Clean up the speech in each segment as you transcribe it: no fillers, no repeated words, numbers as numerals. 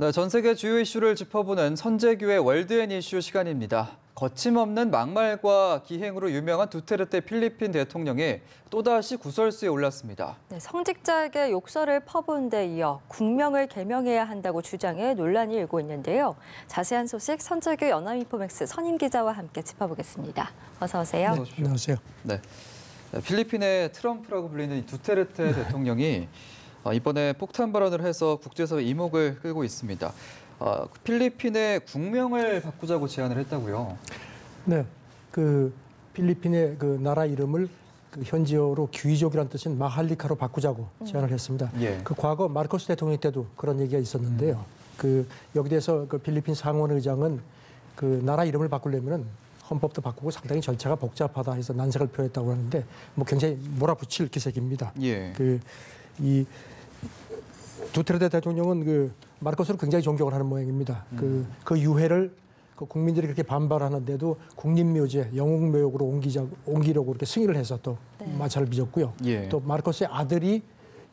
네, 전 세계 주요 이슈를 짚어보는 선재규의 월드앤 이슈 시간입니다. 거침없는 막말과 기행으로 유명한 두테르테 필리핀 대통령이 또다시 구설수에 올랐습니다. 네, 성직자에게 욕설을 퍼부은 데 이어 국명을 개명해야 한다고 주장해 논란이 일고 있는데요. 자세한 소식 선재규 연합인포맥스 선임 기자와 함께 짚어보겠습니다. 어서 오세요. 네, 안녕하세요. 네, 필리핀의 트럼프라고 불리는 이 두테르테 대통령이 이번에 폭탄 발언을 해서 국제사회 이목을 끌고 있습니다. 필리핀의 국명을 바꾸자고 제안을 했다고요? 네, 그 필리핀의 그 나라 이름을 그 현지어로 귀족이라는 뜻인 마할리카로 바꾸자고 제안을 했습니다. 예. 그 과거 마르코스 대통령 때도 그런 얘기가 있었는데요. 그 여기 대해서 그 필리핀 상원의장은 그 나라 이름을 바꾸려면은 헌법도 바꾸고 상당히 절차가 복잡하다 해서 난색을 표했다고 하는데 뭐 굉장히 몰아붙일 기색입니다. 예. 이 두테르테 대통령은 그 마르코스를 굉장히 존경을 하는 모양입니다. 그 유해를 그 국민들이 그렇게 반발하는데도 국립묘지에 영웅묘역으로 옮기려고 이렇게 승인을 해서 또 마차를 빚었고요. 예. 또 마르코스의 아들이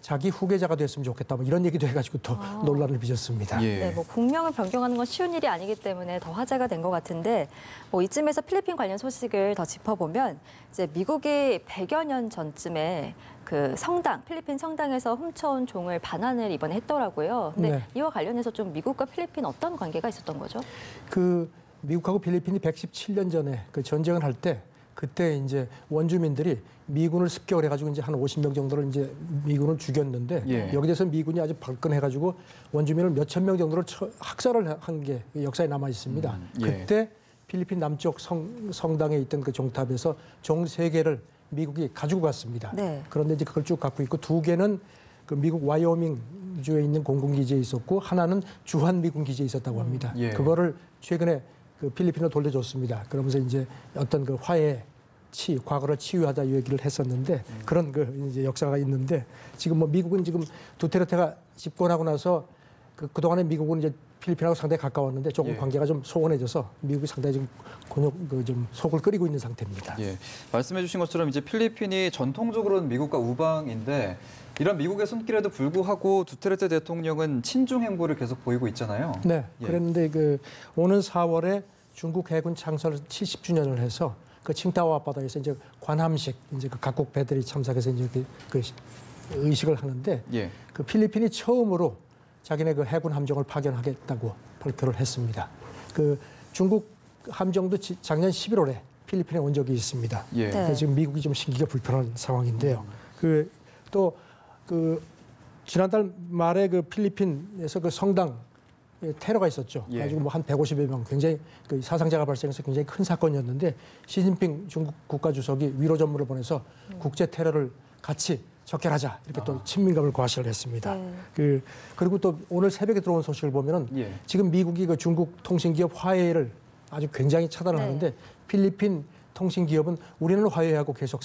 자기 후계자가 됐으면 좋겠다. 뭐 이런 얘기도 해가지고 또 논란을 빚었습니다. 예. 네, 뭐 국명을 변경하는 건 쉬운 일이 아니기 때문에 더 화제가 된 것 같은데 뭐 이쯤에서 필리핀 관련 소식을 더 짚어보면 이제 미국이 100여 년 전쯤에 그 성당, 필리핀 성당에서 훔쳐온 종을 반환을 이번에 했더라고요. 근데 네. 이와 관련해서 좀 미국과 필리핀 어떤 관계가 있었던 거죠? 그 미국하고 필리핀이 117년 전에 그 전쟁을 할 때 그때 이제 원주민들이 미군을 습격을 해가지고 이제 한 50명 정도를 이제 미군을 죽였는데 예. 여기 대해서 미군이 아주 발끈해가지고 원주민을 몇천 명 정도를 학살을 한 게 역사에 남아 있습니다. 예. 그때 필리핀 남쪽 성당에 있던 그 종탑에서 종 3개를 미국이 가지고 갔습니다. 네. 그런데 이제 그걸 쭉 갖고 있고 2개는 그 미국 와이오밍 주에 있는 공군기지에 있었고 하나는 주한 미군 기지에 있었다고 합니다. 예. 그거를 최근에 그 필리핀으로 돌려줬습니다. 그러면서 이제 어떤 그 과거를 치유하자 이 얘기를 했었는데 그런 그 이제 역사가 있는데 지금 뭐 미국은 지금 두테르테가 집권하고 나서 그동안에 미국은 이제 필리핀하고 상당히 가까웠는데 조금 예. 관계가 좀 소원해져서 미국이 상당히 지금 좀 속을 끓이고 있는 상태입니다. 예. 말씀해주신 것처럼 이제 필리핀이 전통적으로는 미국과 우방인데 이런 미국의 손길에도 불구하고 두테르테 대통령은 친중 행보를 계속 보이고 있잖아요. 네. 예. 그런데 그 오는 4월에 중국 해군 창설 70주년을 해서 그 칭다오 앞바다에서 이제 관함식 이제 그 각국 배들이 참석해서 이제 그 의식을 하는데 예. 그 필리핀이 처음으로 자기네 그 해군 함정을 파견하겠다고 발표를 했습니다. 그 중국 함정도 작년 11월에 필리핀에 온 적이 있습니다. 예. 그래서 지금 미국이 좀 신기가 불편한 상황인데요. 그 지난달 말에 그 필리핀에서 그 성당 테러가 있었죠. 예. 가지고 뭐 한 150여 명 굉장히 그 사상자가 발생해서 굉장히 큰 사건이었는데 시진핑 중국 국가주석이 위로 전문을 보내서 국제 테러를 같이 적결하자 이렇게 또 친밀감을 과시를 했습니다. 네. 그리고 또 오늘 새벽에 들어온 소식을 보면은 예. 지금 미국이 그 중국 통신기업 화웨이를 아주 굉장히 차단을 네. 하는데 필리핀 통신기업은 우리는 화웨이하고 계속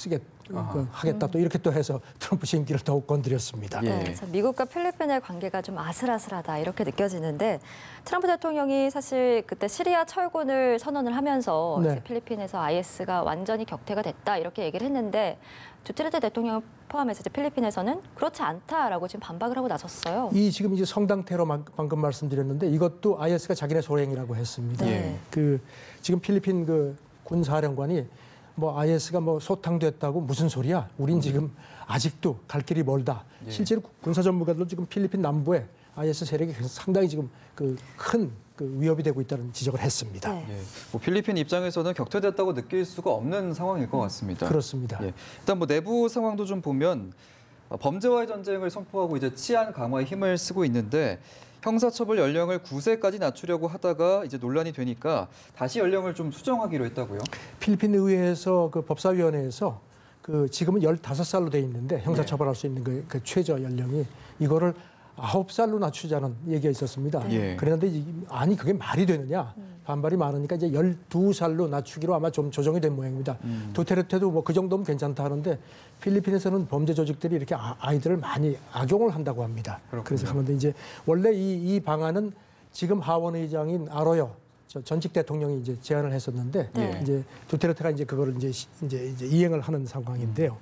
하겠다 또 이렇게 또 해서 트럼프 심기를 더욱 건드렸습니다. 예. 네, 그래서 미국과 필리핀의 관계가 좀 아슬아슬하다 이렇게 느껴지는데 트럼프 대통령이 사실 그때 시리아 철군을 선언을 하면서 네. 이제 필리핀에서 IS가 완전히 격퇴가 됐다 이렇게 얘기를 했는데 두테르테 대통령을 포함해서 이제 필리핀에서는 그렇지 않다라고 지금 반박을 하고 나섰어요. 이 지금 이제 성당 테러 방금 말씀드렸는데 이것도 IS가 자기네 소행이라고 했습니다. 네. 그 지금 필리핀 그 군사령관이 뭐 IS가 뭐 소탕됐다고 무슨 소리야? 우린 지금 아직도 갈 길이 멀다. 예. 실제로 군사 전문가들도 지금 필리핀 남부에 IS 세력이 상당히 지금 그 큰 위협이 되고 있다는 지적을 했습니다. 네. 예. 뭐 필리핀 입장에서는 격퇴됐다고 느낄 수가 없는 상황일 것 같습니다. 그렇습니다. 예. 일단 뭐 내부 상황도 좀 보면 범죄와의 전쟁을 선포하고 이제 치안 강화에 힘을 쓰고 있는데 형사처벌 연령을 9세까지 낮추려고 하다가 이제 논란이 되니까 다시 연령을 좀 수정하기로 했다고요? 필리핀 의회에서 그 법사위원회에서 그 지금은 15살로 돼 있는데 형사처벌할 수 있는 그 최저 연령이 이거를 9살로 낮추자는 얘기가 있었습니다. 예. 그런데 아니 그게 말이 되느냐 반발이 많으니까 이제 12살로 낮추기로 아마 좀 조정이 된 모양입니다. 두테르테도 뭐 그 정도면 괜찮다 하는데 필리핀에서는 범죄 조직들이 이렇게 아이들을 많이 악용을 한다고 합니다. 그렇군요. 그래서 하는데 이제 원래 이 방안은 지금 하원 의장인 아로요 전직 대통령이 이제 제안을 했었는데 네. 이제 두테르테가 이제 그거를 이제 이행을 하는 상황인데요.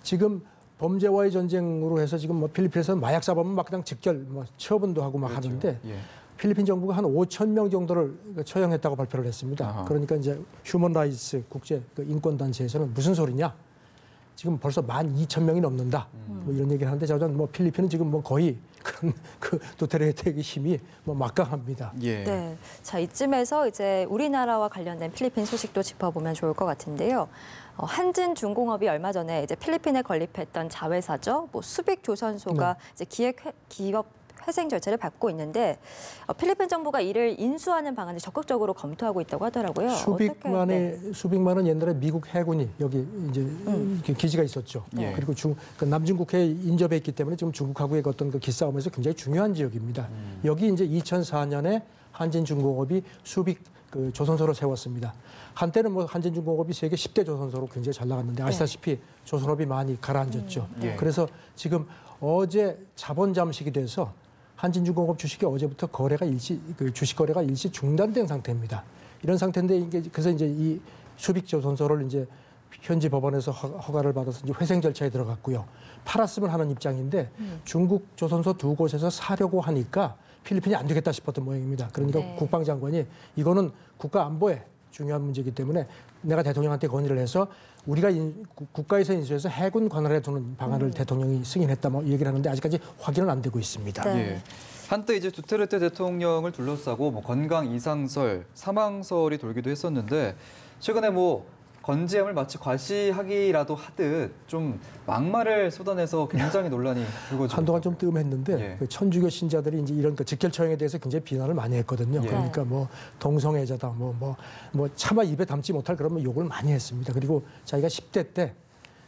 지금 범죄와의 전쟁으로 해서 지금 뭐 필리핀에서는 마약 사범은 막 그냥 직결 뭐 처분도 하고 막 그렇죠. 하는데 예. 필리핀 정부가 한 5천 명 정도를 처형했다고 발표를 했습니다. 아하. 그러니까 이제 휴먼 라이츠 국제 인권 단체에서는 무슨 소리냐? 지금 벌써 12,000명이 넘는다. 뭐 이런 얘기를 하는데 저는 뭐 필리핀은 지금 뭐 거의 그런 그 두테르테의 힘이 뭐 막강합니다. 예. 네. 자, 이쯤에서 이제 우리나라와 관련된 필리핀 소식도 짚어보면 좋을 것 같은데요. 한진중공업이 얼마 전에 이제 필리핀에 건립했던 자회사죠. 뭐 수빅조선소가 이제 기업 회생 절차를 밟고 있는데 필리핀 정부가 이를 인수하는 방안을 적극적으로 검토하고 있다고 하더라고요. 수빅만은 옛날에 미국 해군이 여기 이제 이렇게 기지가 있었죠. 예. 그리고 그 남중국해에 인접해 있기 때문에 지금 중국하고의 어떤 그 기싸움에서 굉장히 중요한 지역입니다. 여기 이제 2004년에 한진중공업이 수빅 그 조선소를 세웠습니다. 한때는 뭐 한진중공업이 세계 10대 조선소로 굉장히 잘 나갔는데 아시다시피 조선업이 많이 가라앉았죠. 예. 그래서 지금 어제 자본 잠식이 돼서 한진중공업 주식이 어제부터 주식 거래가 일시 중단된 상태입니다. 이런 상태인데 이게 그래서 이제 이 수빅조선소를 이제 현지 법원에서 허가를 받아서 이제 회생 절차에 들어갔고요. 팔았으면 하는 입장인데 중국 조선소 두 곳에서 사려고 하니까 필리핀이 안 되겠다 싶었던 모양입니다. 그러니까 네. 국방장관이 이거는 국가 안보에 중요한 문제이기 때문에 내가 대통령한테 건의를 해서 우리가 국가에서 인수해서 해군 관할에 두는 방안을 대통령이 승인했다 뭐 얘기를 하는데 아직까지 확인은 안 되고 있습니다. 네. 예. 한때 이제 두테르테 대통령을 둘러싸고 뭐 건강 이상설, 사망설이 돌기도 했었는데 최근에 뭐 건재함을 마치 과시하기라도 하듯 좀 막말을 쏟아내서 굉장히 논란이 불거지고 한동안 좀 뜸했는데 예. 그 천주교 신자들이 이제 이런 그 직결 처형에 대해서 굉장히 비난을 많이 했거든요. 예. 그러니까 뭐 동성애자다, 뭐 차마 입에 담지 못할 그런 욕을 많이 했습니다. 그리고 자기가 10대 때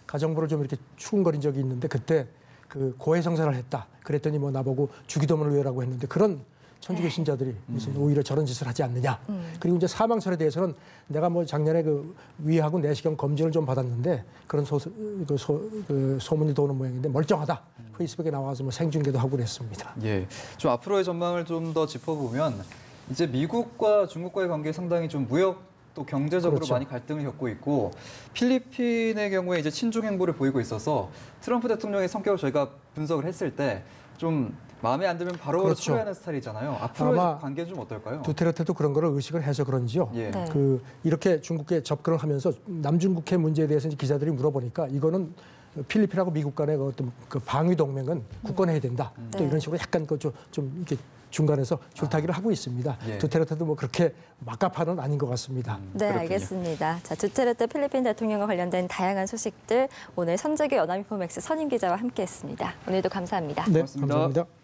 가정부를 좀 이렇게 추궁거린 적이 있는데 그때 그 고해성사를 했다. 그랬더니 뭐 나보고 주기도문을 외우라고 했는데 그런 천주교 신자들이 무슨 오히려 저런 짓을 하지 않느냐. 그리고 이제 사망설에 대해서는 내가 뭐 작년에 그 위하고 내시경 검진을 좀 받았는데 그런 소문이 도는 모양인데 멀쩡하다. 페이스북에 나와서 뭐 생중계도 하고 그랬습니다. 예. 좀 앞으로의 전망을 좀 더 짚어보면 이제 미국과 중국과의 관계 상당히 좀 무역 또 경제적으로 그렇죠. 많이 갈등을 겪고 있고 필리핀의 경우에 이제 친중 행보를 보이고 있어서 트럼프 대통령의 성격을 저희가 분석을 했을 때 좀 마음에 안 들면 바로 그렇죠. 처리하는 스타일이잖아요. 앞으로의 아마 관계는 좀 어떨까요? 두테르테도 그런 거를 의식을 해서 그런지요. 예. 네. 그 이렇게 중국에 접근을 하면서 남중국해 문제에 대해서 이제 기자들이 물어보니까 이거는 필리핀하고 미국 간의 그 어떤 그 방위 동맹은 굳건해야 된다. 또 네. 이런 식으로 약간 그 좀 이렇게 중간에서 줄타기를 하고 있습니다. 예. 두테르테도 뭐 그렇게 막가파는 아닌 것 같습니다. 네, 그렇군요. 알겠습니다. 자, 두테르테 필리핀 대통령과 관련된 다양한 소식들 오늘 선재규 연합인포맥스 선임 기자와 함께했습니다. 오늘도 감사합니다. 네, 고맙습니다. 감사합니다.